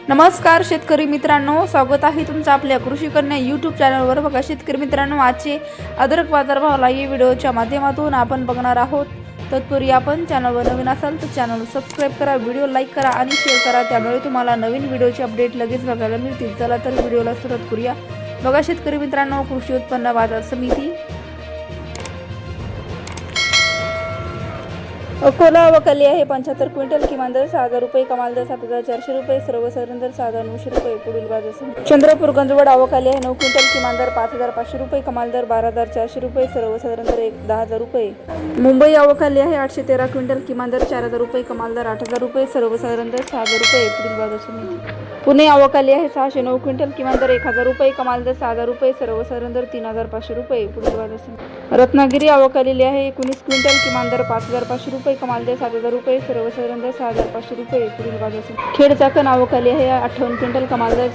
नमस्कार शेतकरी मित्रांनो, स्वागत आहे तुमचं आपल्या कृषी कन्या यूट्यूब चॅनलवर। बघा शेतकरी मित्रांनो, आजचे अद्रक बाजारभाव या व्हिडिओच्या माध्यमातून आपण बघणार आहोत। तत्पूर्वी आपण चॅनलवर नवीन असाल तर चॅनल सबस्क्राइब करा, व्हिडिओ लाईक करा आणि शेअर करा, त्यामुळे तुम्हाला नवीन व्हिडिओचे अपडेट लगेच बघायला मिळतील। चला तर व्हिडिओला सुरुवात करूया। बघा शेतकरी मित्रांनो, कृषी उत्पन्न बाजार समिती अकोला अवकाली आहे 75 क्विंटल, किमान दर 6,000 रुपये, कमाल दर 7,400 रुपये, सर्वसाधारण दर 6,900 रुपये। पुढील बाजार समिती चंद्रपूर गंजवड अवकाली आहे 9 क्विंटल, किमान दर 5,500 रुपये, कमाल दर 12,400 रुपये, सर्वसाधारण दर 10,000 रुपये। मुंबई अवकाली आहे 813 क्विंटल, किमान दर 4,000 रुपये, कमाल दर 8,000 रुपये, सर्वसाधारण दर 6,000 रुपये। पुढील बाजार समिती पुणे अवकाली आहे 609 क्विंटल, किमान दर 1,000 रुपये, कमाल दर 6,000 रुपये, सर्वसाधारण दर 3,500 रुपये। पुढील बाजार समिती रत्नागिरी अवकालेली आहे 19 क्विंटल, किमान दर 5,500 रुपये, कमाल दर 7,000 रुपये, सर्वसाधारण दर 6,500 रुपये। पुढील बाजार समिती खेड चाकण अवकाली आहे 58 क्विंटल, कमाल दर